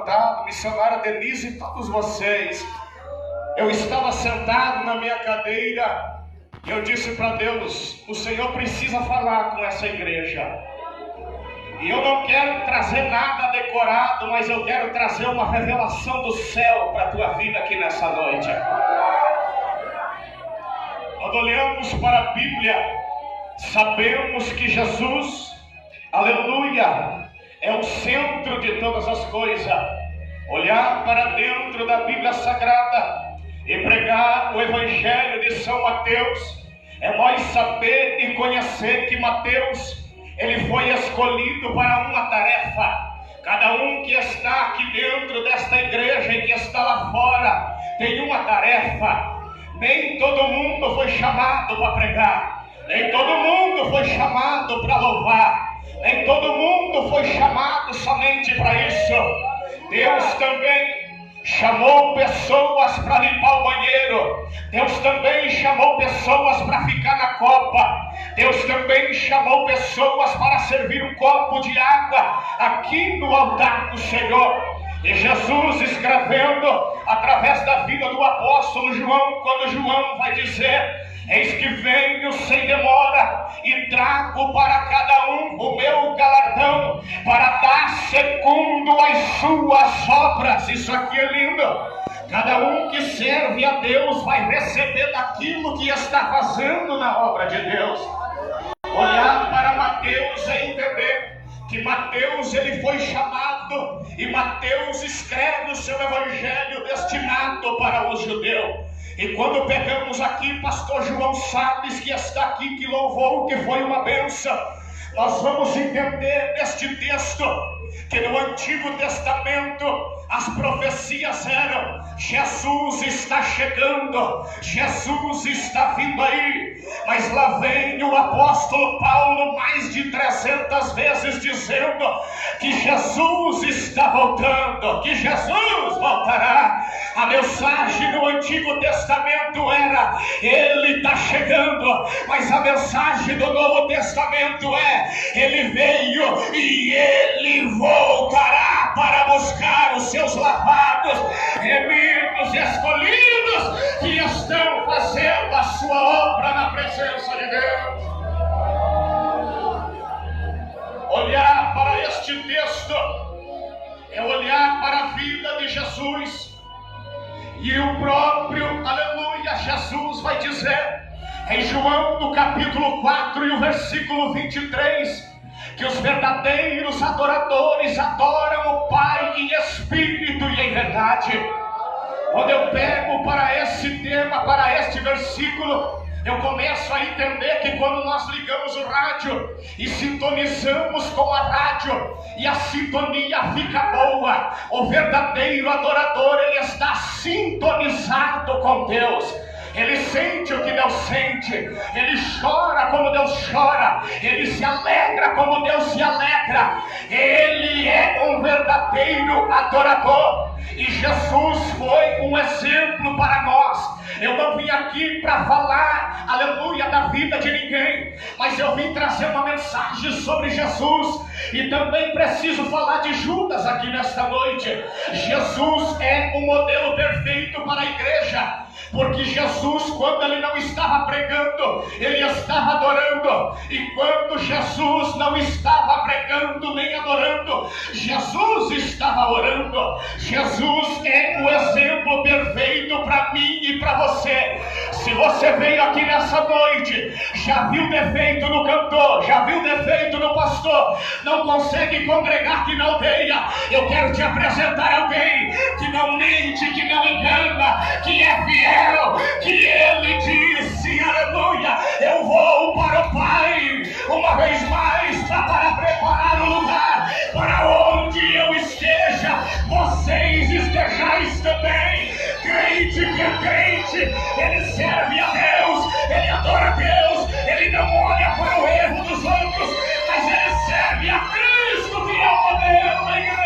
levantado, missionária Denise e todos vocês. Eu estava sentado na minha cadeira e eu disse para Deus: o Senhor precisa falar com essa igreja. E eu não quero trazer nada decorado, mas eu quero trazer uma revelação do céu para a tua vida aqui nessa noite. Quando olhamos para a Bíblia, sabemos que Jesus, aleluia, é o centro de todas as coisas. Olhar para dentro da Bíblia Sagrada e pregar o Evangelho de São Mateus é nós saber e conhecer que Mateus, ele foi escolhido para uma tarefa. Cada um que está aqui dentro desta igreja e que está lá fora tem uma tarefa. Nem todo mundo foi chamado para pregar, nem todo mundo foi chamado para louvar, nem todo mundo foi chamado somente para isso. Deus também chamou pessoas para limpar o banheiro. Deus também chamou pessoas para ficar na copa. Deus também chamou pessoas para servir um copo de água aqui no altar do Senhor. E Jesus escrevendo através da vida do apóstolo João, quando João vai dizer: eis que venho sem demora e trago para cada um o meu galardão, para dar segundo as suas obras. Isso aqui é lindo. Cada um que serve a Deus vai receber daquilo que está fazendo na obra de Deus. Olhar para Mateus é entender que Mateus, ele foi chamado, e Mateus escreve o seu evangelho destinado para os judeus. E quando pegamos aqui pastor João Salles, que está aqui, que louvou, que foi uma bênção, nós vamos entender neste texto que no Antigo Testamento as profecias eram: Jesus está chegando, Jesus está vindo aí. Mas lá vem o apóstolo Paulo mais de 300 vezes dizendo que Jesus está voltando, que Jesus voltará. A mensagem no Antigo Testamento era: ele está chegando. Mas a mensagem do Novo Testamento é: ele veio e ele voltará para buscar os seus lavados, remidos, escolhidos, que estão fazendo a sua obra na presença de Deus. Olhar para este texto é olhar para a vida de Jesus. E o próprio, aleluia, Jesus vai dizer em João no capítulo 4 e o versículo 23, que os verdadeiros adoradores adoram o Pai em espírito e em verdade. Quando eu pego para esse tema, para este versículo, eu começo a entender que quando nós ligamos o rádio e sintonizamos com a rádio e a sintonia fica boa, o verdadeiro adorador, ele está sintonizado com Deus. Ele sente o que Deus sente, ele chora como Deus chora, ele se alegra como Deus se alegra. Ele é um verdadeiro adorador. E Jesus foi um exemplo para nós. Eu não vim aqui para falar, aleluia, da vida de ninguém, mas eu vim trazer uma mensagem sobre Jesus. E também preciso falar de Judas aqui nesta noite. Jesus é o modelo perfeito para a igreja, porque Jesus, quando ele não estava pregando, ele estava adorando. E quando Jesus não estava pregando nem adorando, Jesus estava orando. Jesus é o exemplo perfeito para mim e para você. Se você veio aqui nessa noite, já viu defeito no cantor, já viu defeito no pastor, não consegue congregar aqui na aldeia, eu quero te apresentar alguém que não mente, que não engana, que é fiel, que ele disse, aleluia, eu vou para o Pai uma vez mais para preparar o lugar para onde eu esteja, vocês estejais também. Crente que é crente, ele serve a Deus, ele adora a Deus, ele não olha para o erro dos outros, mas ele serve a Cristo, que é o modelo da igreja.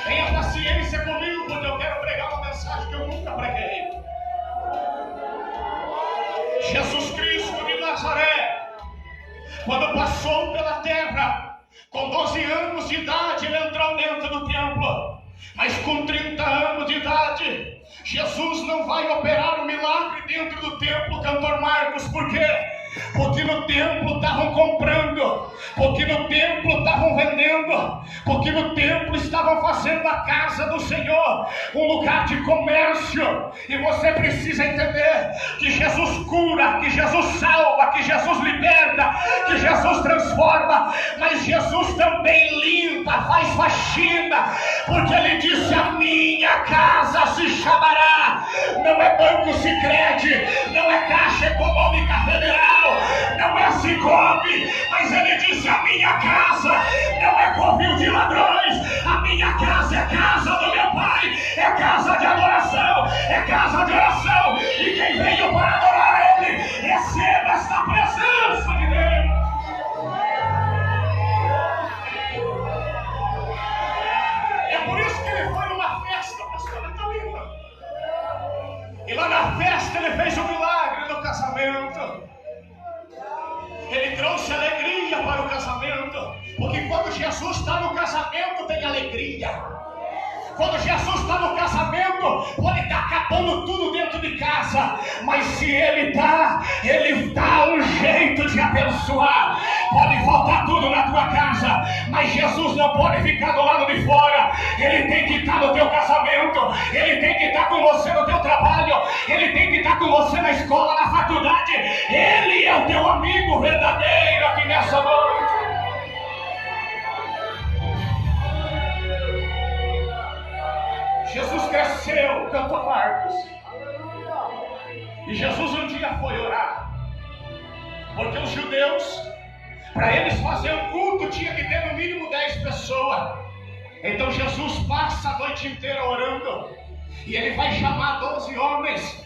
Tenha paciência comigo, porque eu quero pregar uma mensagem que eu nunca preguei. Jesus Cristo de Nazaré, quando passou pela terra, com 12 anos de idade, ele entrou dentro do templo. Mas com 30 anos de idade, Jesus não vai operar um milagre dentro do templo, cantor Marcos. Por quê? Porque no templo estavam comprando, porque no templo estavam vendendo, porque no templo estavam fazendo a casa do Senhor um lugar de comércio. E você precisa entender que Jesus cura, que Jesus salva, que Jesus liberta, que Jesus transforma, mas Jesus também limpa, faz faxina, porque ele disse: a minha casa se chamará. Não é Banco Sicredi, não é Caixa Econômica Federal, não é Cicobi, mas ele disse: a minha casa não é covil de ladrões, a minha casa é casa do meu Pai, é casa de adoração, é casa de oração, e quem veio para adorar Ele, receba esta presença de Deus. É por isso que ele foi numa festa, pastor Natalina, e lá na festa ele fez o milagre do casamento. Ele trouxe alegria para o casamento, porque quando Jesus está no casamento tem alegria. Quando Jesus está no casamento, pode estar acabando tudo dentro de casa, mas se ele dá um jeito de abençoar. Pode faltar tudo na tua casa, mas Jesus não pode ficar do lado de fora. Ele tem que estar no teu casamento, ele tem que estar com você no teu trabalho, ele tem que estar com você na escola, na faculdade. Ele é o teu amigo verdadeiro aqui nessa noite. Jesus cresceu, cantou Marcos. E Jesus um dia foi orar, porque os judeus, para eles fazer um culto, tinha que ter no mínimo 10 pessoas. Então Jesus passa a noite inteira orando, e ele vai chamar 12 homens.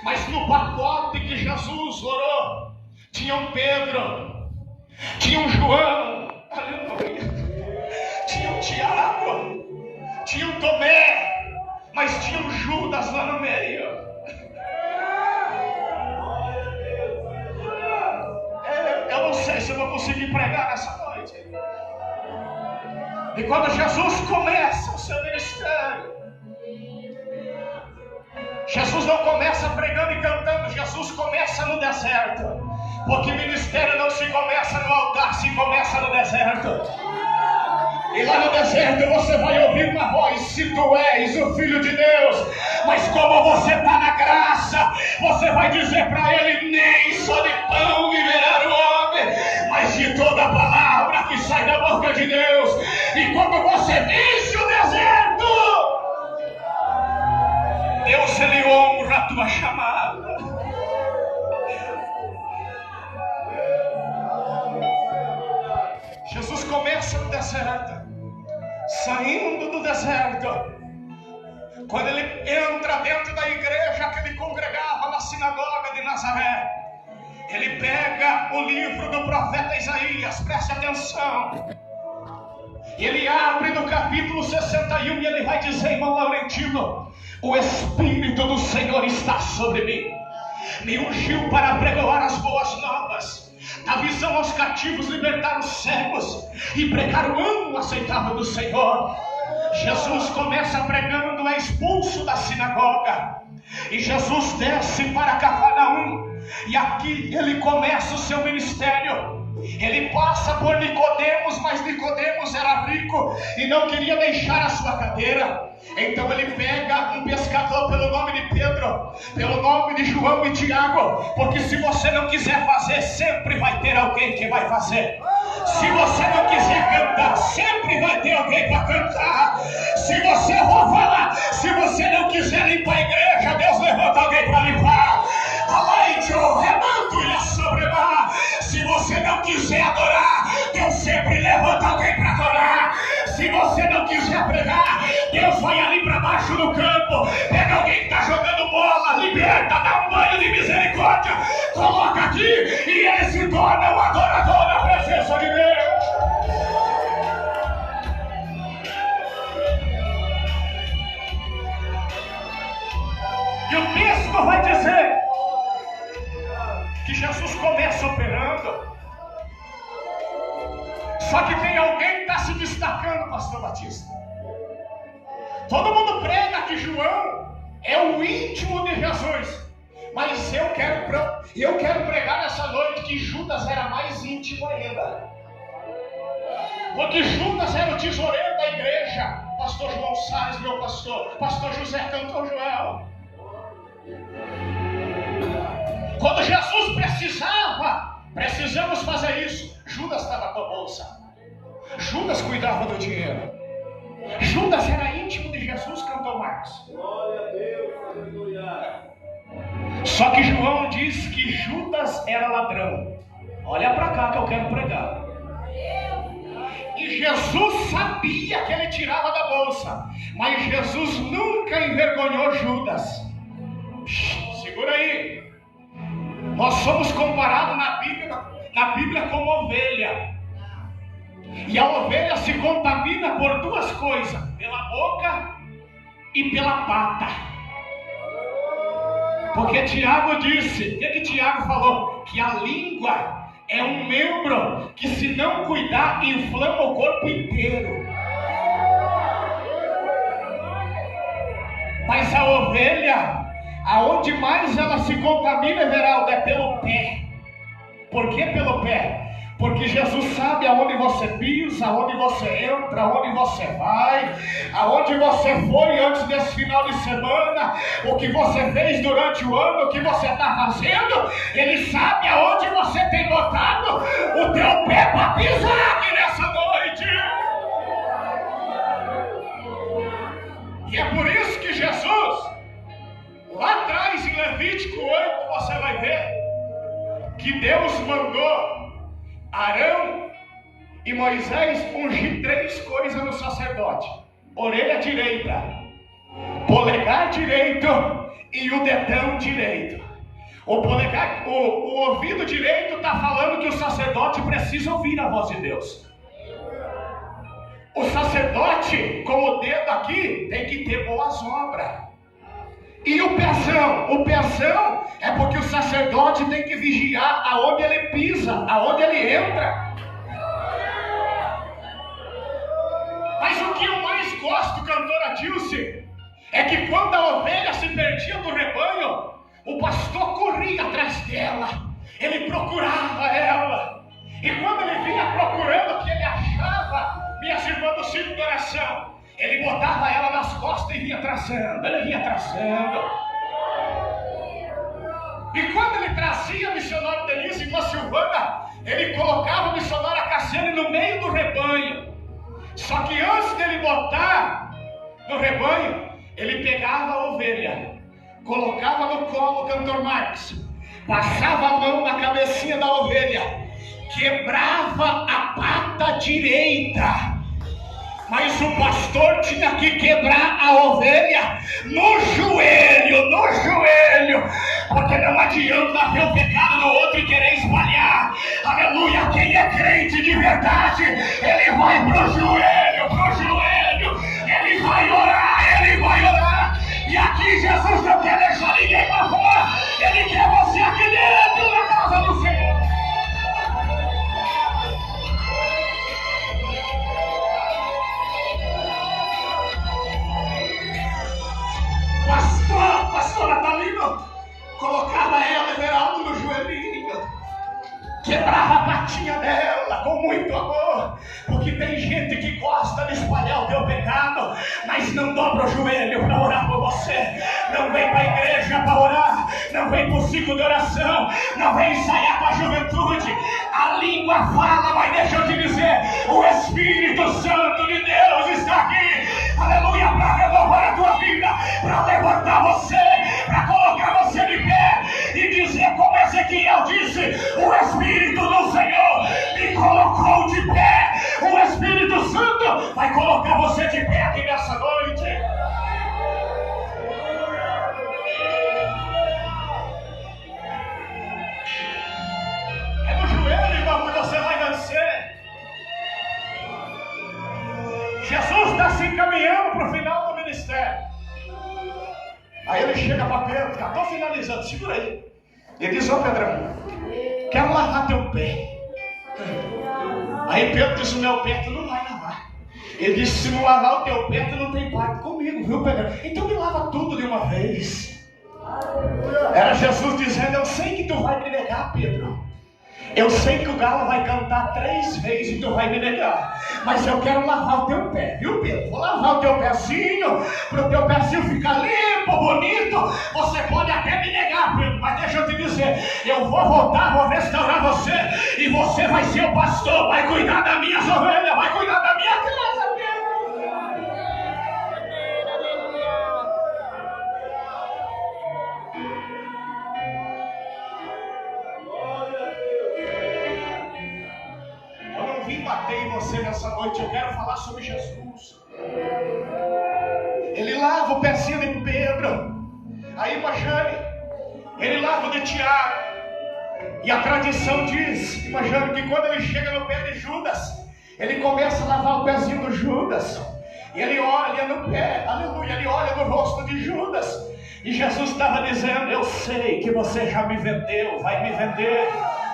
Mas no pacote que Jesus orou, tinha um Pedro, tinha um João, aleluia, tinha um Tiago, tinha um Tomé, mas tinha um Judas lá no meio. Eu não sei se eu vou conseguir pregar nessa noite. E quando Jesus começa o seu ministério, Jesus não começa pregando e cantando, Jesus começa no deserto. Porque ministério não se começa no altar, se começa no deserto. E lá no deserto você vai ouvir uma voz: se tu és o Filho de Deus. Mas como você está na graça, você vai dizer para ele: nem só de pão viverá o homem, mas de toda a palavra que sai da boca de Deus. E quando você vence o deserto, Deus, ele honra a tua chamada. Jesus começa no deserto, saindo do deserto. Quando ele entra dentro da igreja que ele congregava na sinagoga de Nazaré, ele pega o livro do profeta Isaías, preste atenção. Ele abre no capítulo 61 e ele vai dizer: irmão Laurentino, o Espírito do Senhor está sobre mim, me ungiu para pregoar as boas novas, dar visão aos cativos, libertar os cegos e pregar o ano aceitável do Senhor. Jesus começa pregando, é expulso da sinagoga, e Jesus desce para Cafarnaum, e aqui ele começa o seu ministério. Ele passa por Nicodemos, mas Nicodemos era rico e não queria deixar a sua cadeira. Então ele pega um pescador pelo nome de Pedro, pelo nome de João e Tiago, porque se você não quiser fazer, sempre vai ter alguém que vai fazer. Se você não quiser cantar, sempre vai ter alguém para cantar. Se você for falar, se você não quiser limpar a igreja, Deus levanta alguém para limpar. Se você não quiser adorar, Deus sempre levanta alguém para adorar. Se você não quiser pregar, Deus vai ali para baixo do campo, pega alguém que está jogando bola, liberta, dá um banho de misericórdia, coloca aqui e ele se torna um adorador na presença de Deus. E o texto vai dizer que Jesus começa operando. Só que tem alguém que está se destacando, pastor Batista. Todo mundo prega que João é o íntimo de Jesus. Mas eu quero pregar nessa noite que Judas era mais íntimo ainda. Porque Judas era o tesoureiro da igreja. Pastor João Salles, meu pastor. Pastor José Cantor Joel. Quando Jesus precisamos fazer isso, Judas estava com a bolsa. Judas cuidava do dinheiro. Judas era íntimo de Jesus, cantou Marcos. Glória a Deus, aleluia. Só que João diz que Judas era ladrão. Olha para cá que eu quero pregar. E Jesus sabia que ele tirava da bolsa, mas Jesus nunca envergonhou Judas. Segura aí. Nós somos comparados na Bíblia como ovelha. E a ovelha se contamina por duas coisas: pela boca e pela pata. Porque Tiago disse, o que Tiago falou? Que a língua é um membro que, se não cuidar, inflama o corpo inteiro. Mas a ovelha, aonde mais ela se contamina, Everaldo, é pelo pé. Por que pelo pé? Porque Jesus sabe aonde você pisa, aonde você entra, aonde você vai, aonde você foi antes desse final de semana, o que você fez durante o ano, o que você está fazendo. Ele sabe aonde você tem botado o teu pé para pisar aqui nessa noite. E é por isso que Jesus, lá atrás em Levítico 8, você vai ver que Deus mandou Arão e Moisés ungir 3 coisas no sacerdote: orelha direita, polegar direito e o dedão direito. O ouvido direito está falando que o sacerdote precisa ouvir a voz de Deus. O sacerdote, com o dedo aqui, tem que ter boas obras. E o pezão é porque o sacerdote tem que vigiar aonde ele pisa, aonde ele entra. Mas o que eu mais gosto, cantora Dilce, é que quando a ovelha se perdia do rebanho, o pastor corria atrás dela, ele procurava ela. E quando ele vinha procurando, que ele achava, minhas irmãs do círculo de oração, ele botava ela nas costas e vinha traçando. Ele vinha traçando. E quando ele trazia a missionária Denise e irmã Silvana, ele colocava a missionária Cassiane no meio do rebanho. Só que antes dele botar no rebanho, ele pegava a ovelha, colocava no colo o cantor Marcos, passava a mão na cabecinha da ovelha, quebrava a pata direita. Mas o pastor tinha que quebrar a ovelha no joelho, porque não adianta ver o pecado no outro e querer espalhar. Aleluia, quem é crente de verdade, ele vai pro joelho, ele vai orar. E aqui Jesus não quer deixar ninguém para fora, ele quer você aqui dentro da casa do Senhor. Pastor Natalino colocava ela, Everaldo, no joelhinho, quebrava a patinha dela com muito amor, porque tem gente que gosta de espalhar o teu pecado, mas não dobra o joelho para orar por você, não vem para a igreja para orar, não vem para o ciclo de oração, não vem ensaiar com a juventude. A língua fala, mas deixa eu te dizer, o Espírito Santo de Deus está aqui, aleluia, para renovar a tua vida, para levantar você, para colocar você de pé e dizer como Ezequiel disse: o Espírito do Senhor me colocou de pé. O Espírito Santo vai colocar você de pé aqui nessa noite. É no joelho, irmão, que você vai vencer. Jesus está se encaminhando para o final do ministério. Aí ele chega para Pedro, estou finalizando, segura aí. Ele diz: ô Pedrão, quero lavar teu pé. Aí Pedro disse: o meu pé tu não vai lavar. Ele disse: se não lavar o teu pé, tu não tem parte comigo, viu, Pedro? Então me lava tudo de uma vez. Era Jesus dizendo: eu sei que tu vai me negar, Pedro. Eu sei que o galo vai cantar 3 vezes e tu vai me negar. Mas eu quero lavar o teu pé, viu, Pedro? Vou lavar o teu pezinho, para o teu pezinho ficar limpo, bonito. Você pode até me negar, Pedro, mas deixa eu te dizer, eu vou voltar, vou restaurar você. E você vai ser o pastor, vai cuidar das minhas ovelhas, vai cuidar da minha casa, Pedro. Bater em você nessa noite, eu quero falar sobre Jesus. Ele lava o pezinho de Pedro, aí Majane, ele lava o de Tiago, e a tradição diz, Majane, que quando ele chega no pé de Judas, ele começa a lavar o pezinho do Judas, e ele olha no pé, aleluia, ele olha no rosto de Judas, e Jesus estava dizendo: eu sei que você já me vendeu, vai me vender,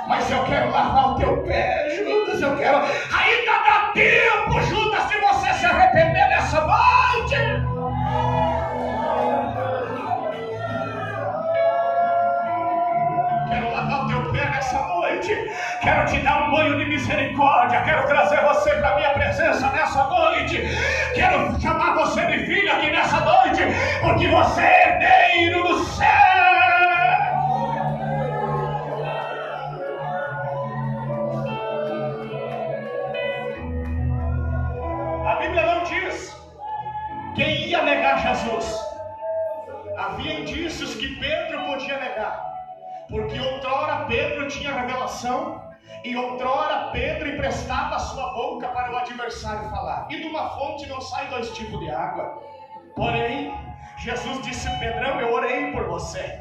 mas eu quero lavar o teu pé, Judas, eu quero. Ainda dá tempo, Judas, se você se arrepender nessa noite. Quero lavar o teu pé nessa noite. Quero te dar um banho de misericórdia. Quero trazer você para a minha presença nessa noite. Quero chamar você de filho aqui nessa noite, porque você é herdeiro do céu. Quem ia negar Jesus? Havia indícios que Pedro podia negar, porque outrora Pedro tinha revelação, e outrora Pedro emprestava a sua boca para o adversário falar, e de uma fonte não sai 2 tipos de água. Porém, Jesus disse: Pedrão, eu orei por você.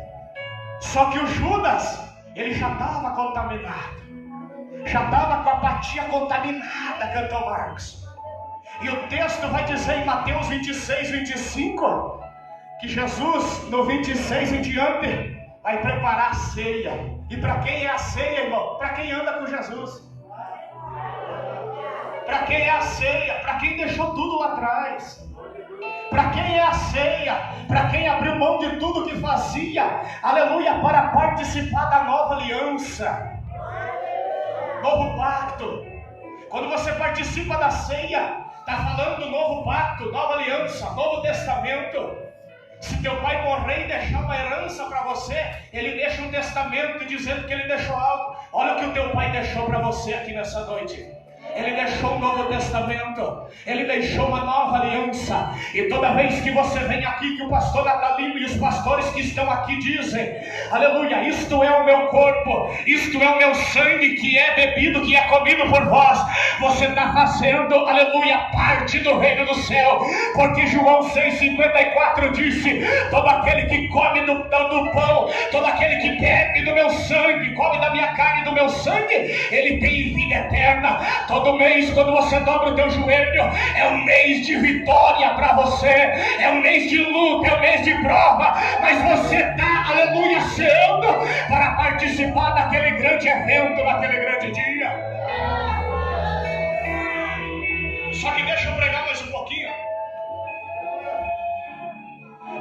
Só que o Judas, ele já estava contaminado, já estava com a apatia contaminada, cantou Marcos. E o texto vai dizer em Mateus 26, 25, que Jesus, no 26 em diante, vai preparar a ceia. E para quem é a ceia, irmão? Para quem anda com Jesus. Para quem é a ceia? Para quem deixou tudo lá atrás. Para quem é a ceia? Para quem abriu mão de tudo que fazia, aleluia, para participar da nova aliança, novo pacto. Quando você participa da ceia, está falando do novo pacto, nova aliança, novo testamento. Se teu pai morrer e deixar uma herança para você, ele deixa um testamento dizendo que ele deixou algo. Olha o que o teu pai deixou para você aqui nessa noite. Ele deixou um novo testamento, ele deixou uma nova aliança. E toda vez que você vem aqui, que o pastor Natalino e os pastores que estão aqui dizem: aleluia, isto é o meu corpo, isto é o meu sangue, que é bebido, que é comido por vós, você está fazendo, aleluia, parte do reino do céu. Porque João 6,54 disse: todo aquele que come do pão, todo aquele que bebe do meu sangue, come da minha carne e do meu sangue, ele tem vida eterna. Todo mês, quando você dobra o teu joelho, é um mês de vitória para você, é um mês de luta, é um mês de prova, mas você está, aleluia, sendo para participar daquele grande evento, daquele grande dia. Só que deixa eu pregar mais um pouquinho.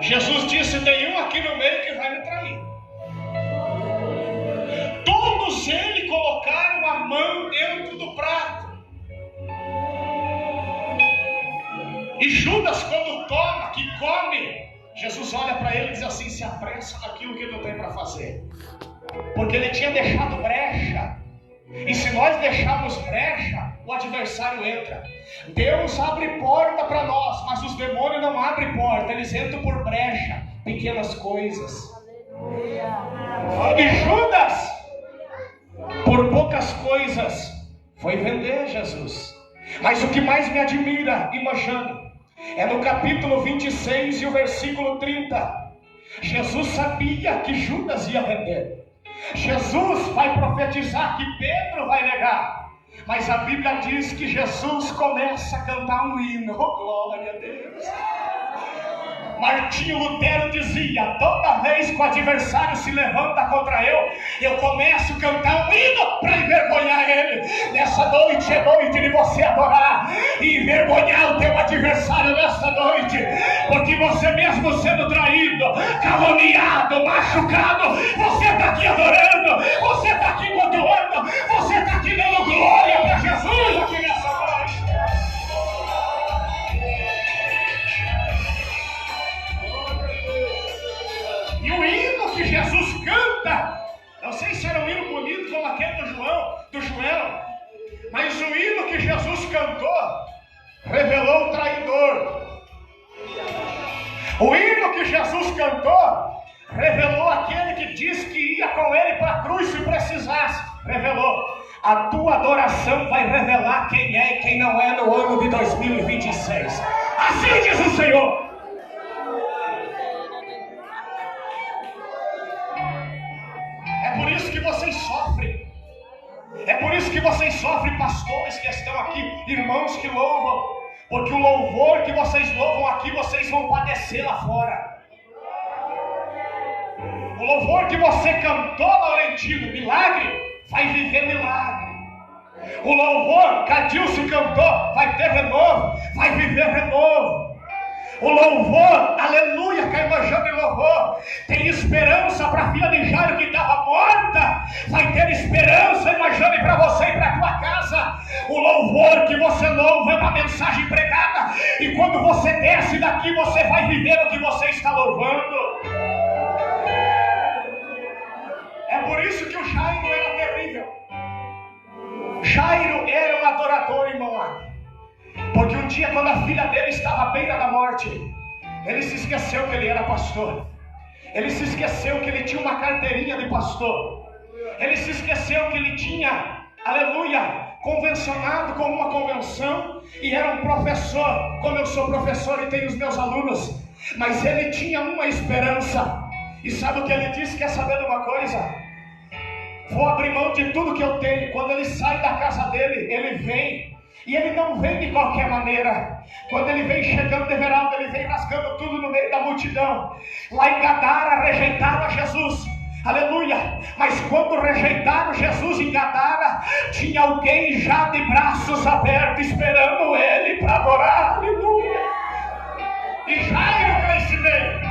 Jesus disse: tem um aqui no meio que vai me trair. Todos eles colocaram a mão dentro do prato. E Judas, quando toma, que come, Jesus olha para ele e diz assim: se apressa naquilo que tu tem para fazer. Porque ele tinha deixado brecha. E se nós deixarmos brecha, o adversário entra. Deus abre porta para nós, mas os demônios não abrem porta, eles entram por brecha, pequenas coisas. E Judas, por poucas coisas, foi vender Jesus. Mas o que mais me admira, imagine, é no capítulo 26 e o versículo 30. Jesus sabia que Judas ia vender. Jesus vai profetizar que Pedro vai negar. Mas a Bíblia diz que Jesus começa a cantar um hino. Oh, glória a Deus! Martinho Lutero dizia: toda vez que o adversário se levanta contra eu começo a cantar um hino para envergonhar ele. Nessa noite é noite de você adorar e envergonhar o teu adversário nessa noite, porque você mesmo sendo traído, caluniado, machucado, você está aqui adorando, você está aqui cultuando, você está aqui dando glória para Jesus aqui nessa noite. E o hino que Jesus canta, não sei se era um hino bonito como aquele do Joel, mas o hino que Jesus cantou revelou o traidor. O hino que Jesus cantou revelou aquele que disse que ia com ele para a cruz se precisasse. Revelou. A tua adoração vai revelar quem é e quem não é no ano de 2026. Assim diz o Senhor. É por isso que vocês sofrem. É por isso que vocês sofrem, pastores que estão aqui, irmãos que louvam. Porque o louvor que vocês louvam aqui, vocês vão padecer lá fora. O louvor que você cantou, Laurentino, milagre, vai viver milagre. O louvor que a Dilce cantou, vai ter renovo, vai viver renovo. O louvor, aleluia, que a irmã Jane louvou, tem esperança para a filha de Jairo que estava morta. Vai ter esperança, irmã Jane, para você e para a tua casa. O louvor que você louva é uma mensagem pregada, e quando você desce daqui, você vai viver o que você está louvando. É por isso que o Jairo era terrível. Jairo era um adorador, irmão. Porque um dia, quando a filha dele estava à beira da morte, ele se esqueceu que ele era pastor. Ele se esqueceu que ele tinha uma carteirinha de pastor. Ele se esqueceu que ele tinha, aleluia, convencionado com uma convenção e era um professor, como eu sou professor e tenho os meus alunos. Mas ele tinha uma esperança. E sabe o que ele disse? Quer saber de uma coisa? Vou abrir mão de tudo que eu tenho. Quando ele sai da casa dele, ele vem. E ele não vem de qualquer maneira. Quando ele vem chegando de verão, ele vem rasgando tudo no meio da multidão. Lá em Gadara rejeitaram a Jesus. Aleluia. Mas quando rejeitaram Jesus em Gadara, tinha alguém já de braços abertos esperando ele para adorar. Aleluia. E Jairo cresce bem.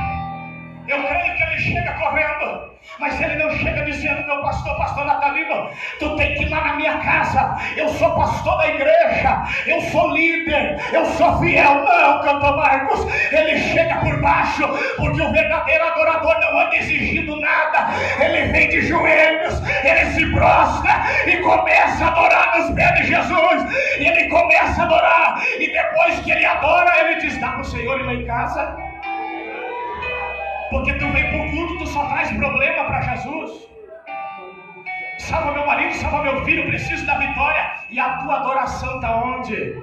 Eu creio que ele chega correndo, mas ele não chega dizendo: meu pastor Natalino, tu tem que ir lá na minha casa, eu sou pastor da igreja, eu sou líder, eu sou fiel. Não, cantor Marcos, ele chega por baixo, porque o verdadeiro adorador não anda exigindo nada. Ele vem de joelhos, ele se prostra e começa a adorar nos pés de Jesus. Ele começa a adorar, e depois que ele adora, ele diz: dá para o Senhor ir lá em casa. Porque tu vem por culto, tu só traz problema para Jesus. Salva meu marido, salva meu filho, preciso da vitória. E a tua adoração está onde?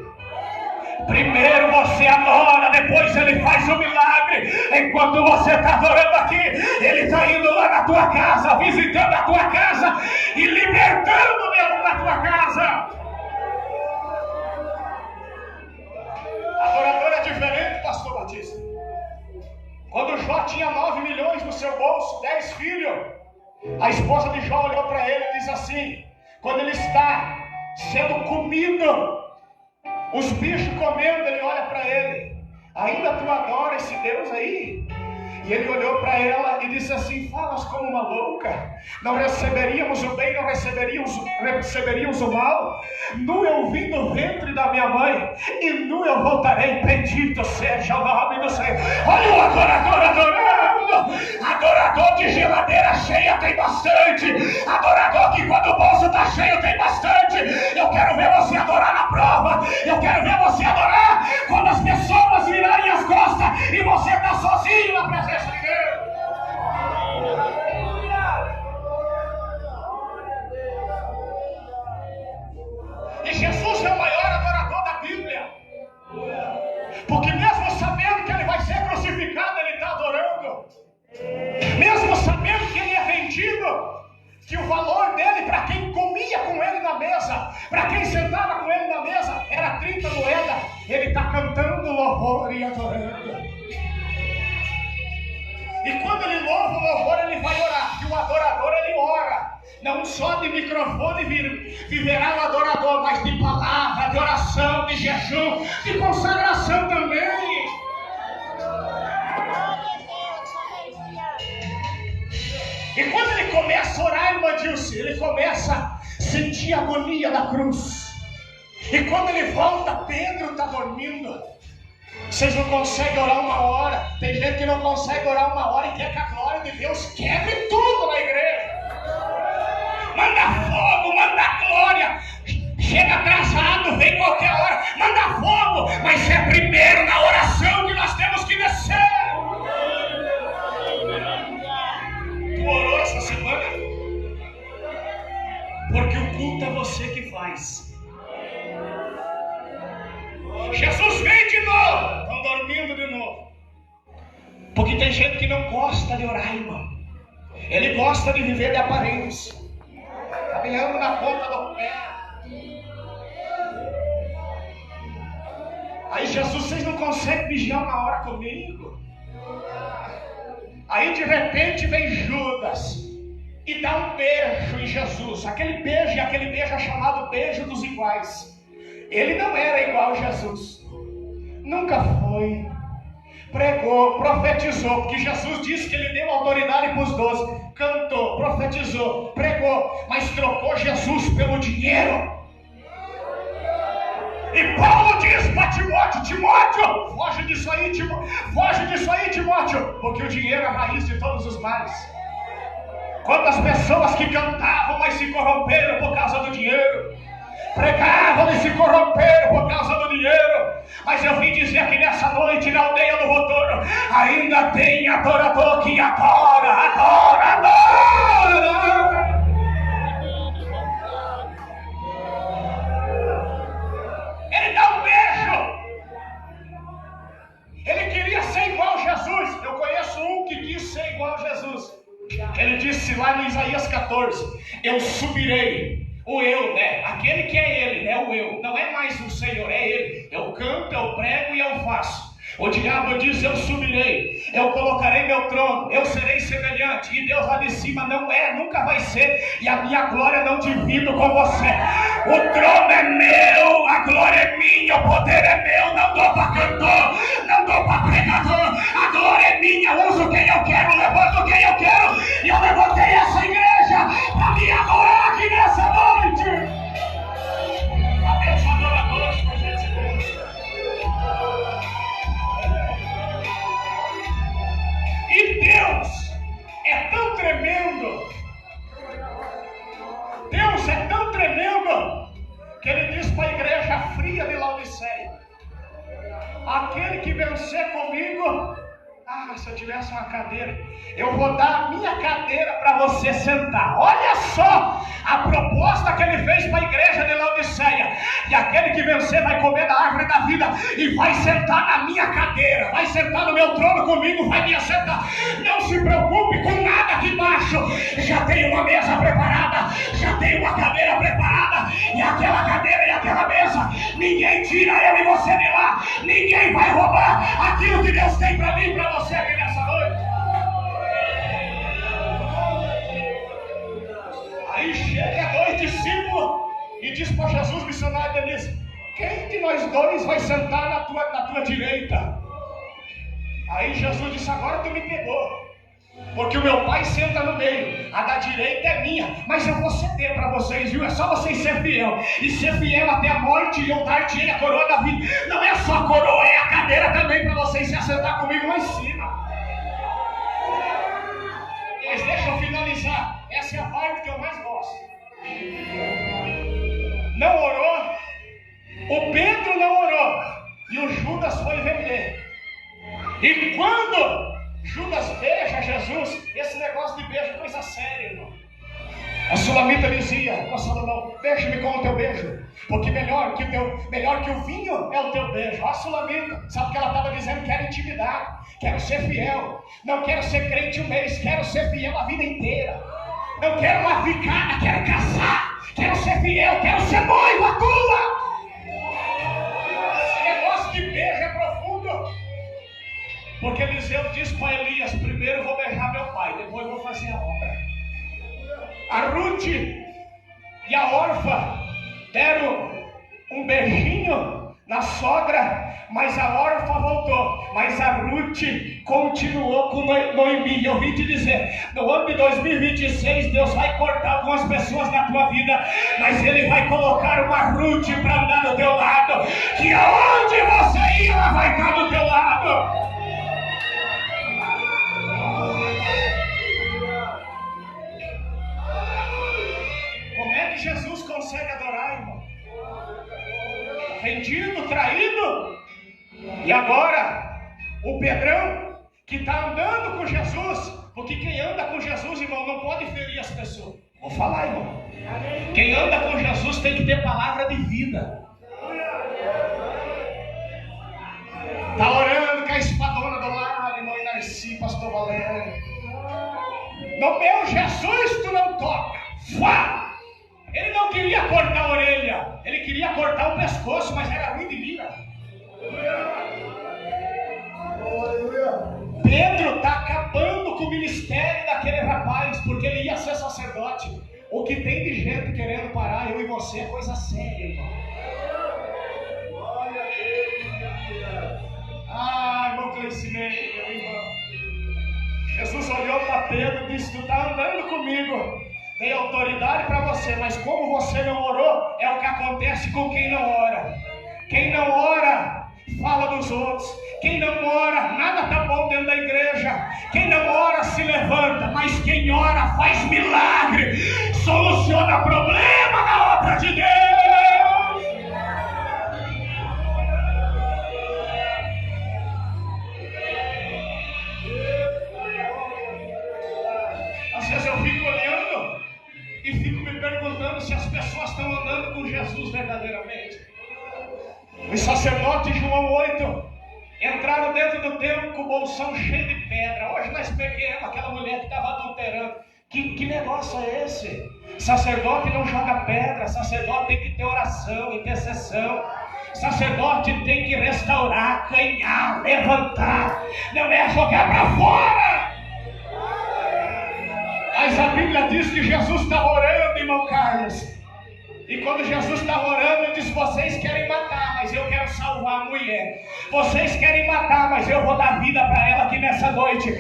Primeiro você adora, depois ele faz o milagre. Enquanto você está adorando aqui, ele está indo lá na tua casa, visitando a tua casa e libertando mesmo na tua casa. Adorador é diferente, pastor Batista. Quando Jó tinha 9 milhões no seu bolso, 10 filhos, a esposa de Jó olhou para ele e disse assim, quando ele está sendo comido, os bichos comendo, ele olha para ele: ainda tu adora esse Deus aí? E ele olhou para ela e disse assim: falas como uma louca, não receberíamos o bem, não receberíamos o mal? Nu eu vim do ventre da minha mãe, e nu eu voltarei, bendito seja o nome do Senhor. Olha o adorador adorando. Adorador de geladeira cheia tem bastante. Adorador que quando o bolso está cheio tem bastante. Eu quero ver você adorar na prova. Eu quero ver você adorar quando as pessoas virarem as costas e você está sozinho na presença de Deus. E Jesus é o maior adorador da Bíblia. Porque mesmo sabendo que ele vai ser crucificado, ele está adorando. Mesmo sabendo que ele é vendido, que o valor dele, para quem comia com ele na mesa, para quem sentava com ele na mesa, era 30 moedas. Ele está cantando louvor e adorando. E quando ele louva o louvor, ele vai orar. E o adorador, ele ora. Não só de microfone viverá o adorador, mas de palavra, de oração, de jejum, de consagração também. E quando ele começa a orar, irmã Dilce, ele começa a sentir a agonia da cruz. E quando ele volta, Pedro está dormindo. Vocês não conseguem orar uma hora. Tem gente que não consegue orar uma hora e quer que a glória de Deus quebre tudo na igreja. Manda fogo, manda glória. Chega atrasado, vem qualquer hora. Manda fogo, mas é primeiro na oração que nós temos que descer. Tu orou essa semana? Porque o culto é você que faz. Jesus vem de novo. Estão dormindo de novo. Porque tem gente que não gosta de orar, irmão. Ele gosta de viver de aparência, caminhando na ponta do pé. Aí Jesus, vocês não conseguem vigiar uma hora comigo? Aí de repente vem Judas e dá um beijo em Jesus. Aquele beijo é chamado beijo dos iguais. Ele não era igual a Jesus, nunca foi. Pregou, profetizou, porque Jesus disse que ele deu autoridade para os 12. Cantou, profetizou, pregou, mas trocou Jesus pelo dinheiro. E Paulo diz para Timóteo, foge disso aí, Timóteo, porque o dinheiro é a raiz de todos os males. Quantas pessoas que cantavam, mas se corromperam por causa do dinheiro. Pregavam e se corromperam por causa do dinheiro. Mas eu vim dizer que nessa noite, na aldeia do Votouro, ainda tem adorador que adora. Ele dá um beijo. Ele queria ser igual a Jesus. Eu conheço um que quis ser igual a Jesus. Ele disse lá no Isaías 14: eu subirei. O eu, né? Aquele que é ele, né? O eu. Não é mais o Senhor, é ele. Eu canto, eu prego e eu faço. O diabo diz: eu subirei, eu colocarei meu trono, eu serei semelhante. E Deus lá de cima não é, nunca vai ser. E a minha glória não divido com você. O trono é meu, a glória é minha, o poder é meu. Não dou para cantor, não dou para pregador. A glória é minha, uso quem eu quero, levanto quem eu quero. E eu levantei essa igreja para me adorar aqui nessa noite. Adeus, adoradores, por gentileza. E Deus é tão tremendo, Deus é tão tremendo, que Ele diz para a igreja fria de Laodiceia: aquele que vencer comigo, se eu tivesse uma cadeira, eu vou dar a minha cadeira para você sentar. Olha só a proposta que ele fez para a igreja de Laodiceia: e aquele que vencer vai comer da árvore da vida e vai sentar na minha cadeira, vai sentar no meu trono comigo, vai me assentar. Não se preocupe com nada aqui embaixo, já tem uma mesa preparada, já tem uma cadeira preparada, e aquela cadeira e aquela mesa, ninguém tira eu e você de lá, ninguém vai roubar aquilo que Deus tem para mim e para você aqui nessa noite. Aí chega 2 discípulos e diz para Jesus, missionário Denise: quem de nós dois vai sentar na tua direita? Aí Jesus disse: agora tu me pegou, porque o meu pai senta no meio, a da direita é minha, mas eu vou ceder para vocês, viu? É só vocês ser fiel, e ser fiel até a morte, e eu dar-te a coroa da vida. Não é só a coroa, é a cadeira também, para vocês se assentar comigo lá em cima. Mas deixa eu finalizar, essa é a parte que eu mais gosto. Não orou, o Pedro não orou, e o Judas foi vender. E quando Judas beija Jesus, esse negócio de beijo é coisa séria, irmão. A Sulamita dizia para Salomão: beije-me com o teu beijo, porque melhor que o vinho é o teu beijo. A Sulamita, sabe o que ela estava dizendo? Quero intimidade, quero ser fiel, não quero ser crente um mês, quero ser fiel a vida inteira. Não quero uma ficada, quero casar, quero ser fiel, quero ser noiva tua. Esse negócio de beijo é profundo. Porque Eliseu disse para Elias: primeiro eu vou beijar meu pai, depois vou fazer a obra. A Ruth e a Orfa deram um beijinho na sogra, mas a Orfa voltou, mas a Ruth continuou com Noemi. Eu vim te dizer, no ano de 2026 Deus vai cortar algumas pessoas na tua vida, mas Ele vai colocar uma Ruth para andar do teu lado, que aonde você ir, ela vai estar do teu lado. Como é que Jesus consegue adorar, irmão? Vendido, traído. E agora, o Pedrão, que está andando com Jesus, porque quem anda com Jesus, irmão, não pode ferir as pessoas. Vou falar, irmão. Quem anda com Jesus tem que ter palavra de vida. Está orando com a espadona do lado, irmão Inarci, pastor Valério. No meu Jesus tu não toca. Fá! Ele não queria cortar a orelha, ele queria cortar o pescoço, mas era ruim de mira. Pedro está acabando com o ministério daquele rapaz, porque ele ia ser sacerdote. O que tem de gente querendo parar eu e você é coisa séria, irmão. Ah, irmão Cleicinei, meu irmão. Jesus olhou para Pedro e disse: tu está andando comigo. Dei autoridade para você, mas como você não orou, é o que acontece com quem não ora. Quem não ora, fala dos outros. Quem não ora, nada está bom dentro da igreja. Quem não ora, se levanta. Mas quem ora, faz milagre. Soluciona problema na obra de Deus. Às vezes eu fico olhando e fico me perguntando se as pessoas estão andando com Jesus verdadeiramente. Os sacerdotes de João 8 entraram dentro do templo com o bolsão cheio de pedra. Hoje nós pegamos aquela mulher que estava adulterando. Que negócio é esse? Sacerdote não joga pedra, sacerdote tem que ter oração, intercessão. Sacerdote tem que restaurar, ganhar, levantar. Não é jogar para fora. Mas a Bíblia diz que Jesus estava orando, irmão Carlos. E quando Jesus estava orando, ele disse: vocês querem matar, mas eu quero salvar a mulher. Vocês querem matar, mas eu vou dar vida para ela aqui nessa noite.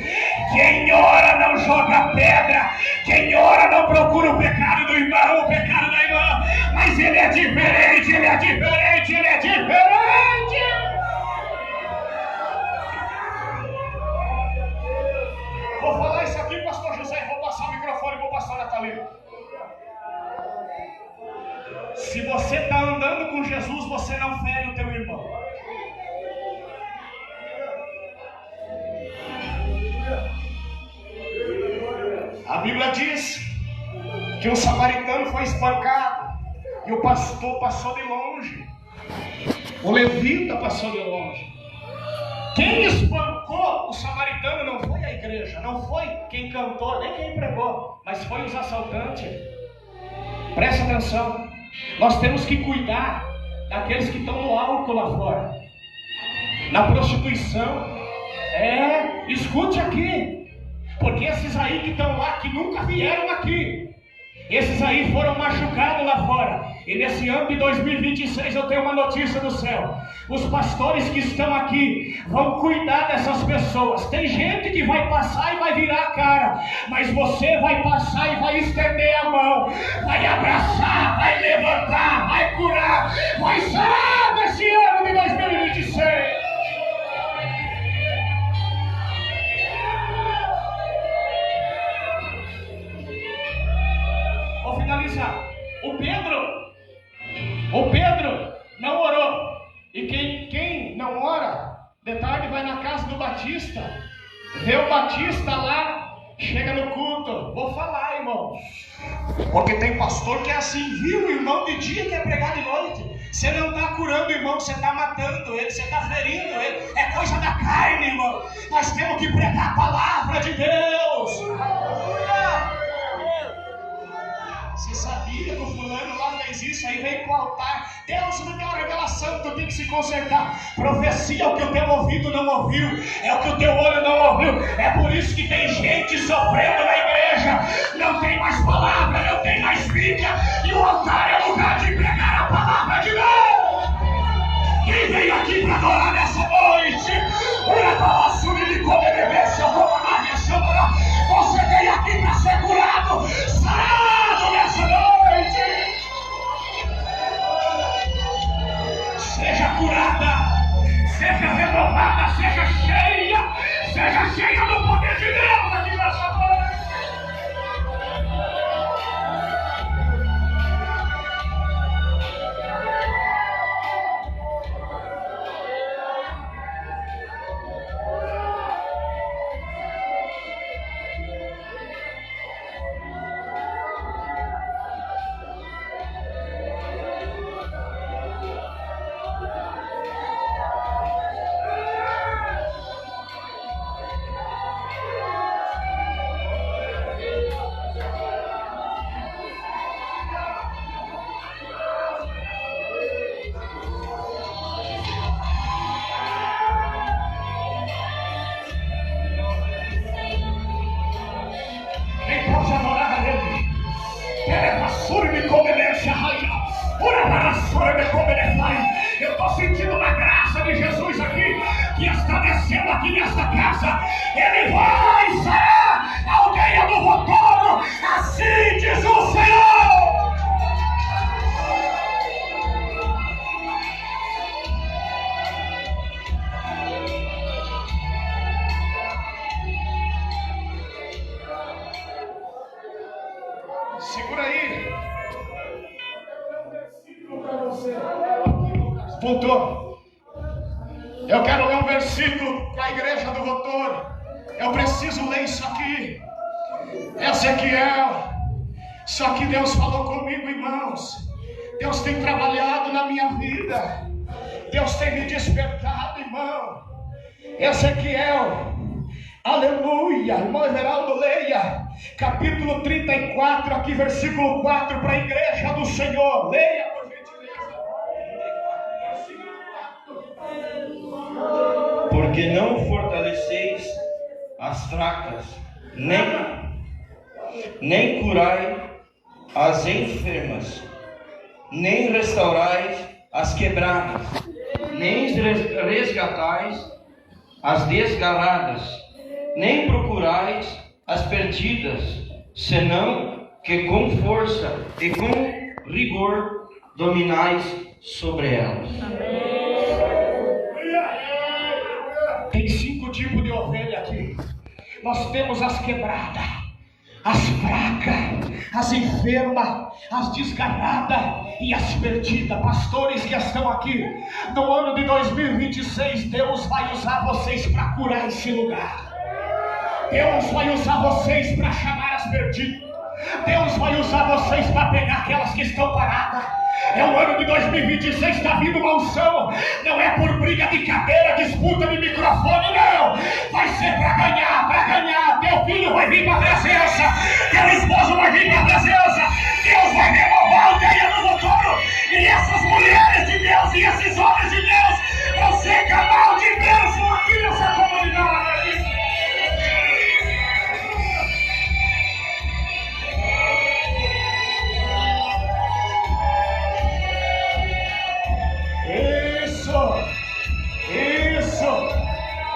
Quem ora não joga pedra. Quem ora não procura o pecado do irmão, o pecado da irmã. Mas ele é diferente, ele é diferente, ele é diferente. Vou falar isso aqui, pastor José, e vou passar o microfone para o pastor Natalino. Se você está andando com Jesus, você não fere o teu irmão. A Bíblia diz que um samaritano foi espancado e o pastor passou de longe. O levita passou de longe. Quem espancou o samaritano não foi a igreja, não foi quem cantou, nem quem pregou, mas foi os assaltantes. Presta atenção, nós temos que cuidar daqueles que estão no álcool lá fora, na prostituição. Escute aqui, porque esses aí que estão lá, que nunca vieram aqui, esses aí foram machucados lá fora. E nesse ano de 2026 eu tenho uma notícia do céu. Os pastores que estão aqui vão cuidar dessas pessoas. Tem gente que vai passar e vai virar a cara, mas você vai passar e vai estender a mão, vai abraçar, vai levantar, vai curar, vai sarar nesse ano de 2026. Vou finalizar. O Pedro não orou. E quem não ora, de tarde vai na casa do Batista, vê o Batista lá, chega no culto. Vou falar, irmão, porque tem pastor que é assim, viu? O irmão de dia quer pregar de noite. Você não está curando o irmão, você está matando ele, você está ferindo ele. É coisa da carne, irmão. Nós temos que pregar a palavra de Deus. Você sabia do fulano lá fez isso, aí vem pro altar. Deus me deu uma revelação, tu tem que se consertar. Profecia é o que o teu ouvido não ouviu, é o que o teu olho não ouviu. É por isso que tem gente sofrendo na igreja. Não tem mais palavra, não tem mais Bíblia, e o altar é o lugar de pregar a palavra de Deus. Quem veio aqui para adorar nessa noite? Você veio aqui para ser curado, sarado nessa noite. Seja curada, seja renovada, seja cheia do poder de Deus aqui nessa noite. Eu estou sentindo uma graça de Jesus aqui, que está descendo aqui nesta casa. Ele vai sarar a aldeia do Votouro, assim diz o Senhor. Segura aí. Voltou. Eu quero ler um versículo para a igreja do Votouro. Eu preciso ler isso aqui. Ezequiel. Só que Deus falou comigo, irmãos. Deus tem trabalhado na minha vida. Deus tem me despertado, irmão. Ezequiel. Aleluia. Irmão Everaldo, leia. Capítulo 34, aqui versículo 4, para a igreja do Senhor. Leia. Porque não fortaleceis as fracas, nem curai as enfermas, nem restaurais as quebradas, nem resgatais as desgarradas, nem procurais as perdidas, senão que com força e com rigor dominais sobre elas. Tem 5 tipos de ovelha aqui. Nós temos as quebradas, as fracas, as enfermas, as desgarradas e as perdidas. Pastores que estão aqui, no ano de 2026, Deus vai usar vocês para curar esse lugar. Deus vai usar vocês para chamar as perdidas. Deus vai usar vocês para pegar aquelas que estão paradas. É o ano de 2026, está vindo uma unção. Não é por briga de cadeira, disputa de microfone, não. Vai ser para ganhar, para ganhar. Teu filho vai vir para a presença, teu esposo vai vir para a presença. Deus vai renovar a aldeia do Votouro. E essas mulheres de Deus e esses homens de Deus vão ser canal de bênção aqui nessa comunidade. Isso!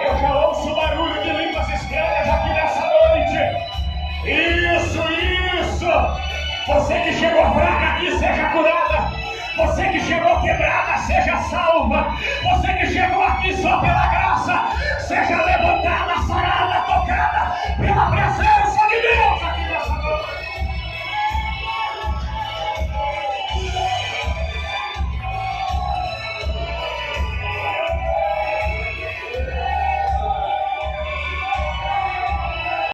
Eu já ouço o barulho de línguas estranhas aqui nessa noite. Isso! Você que chegou fraca aqui, seja curada. Você que chegou quebrada, seja salva. Você que chegou aqui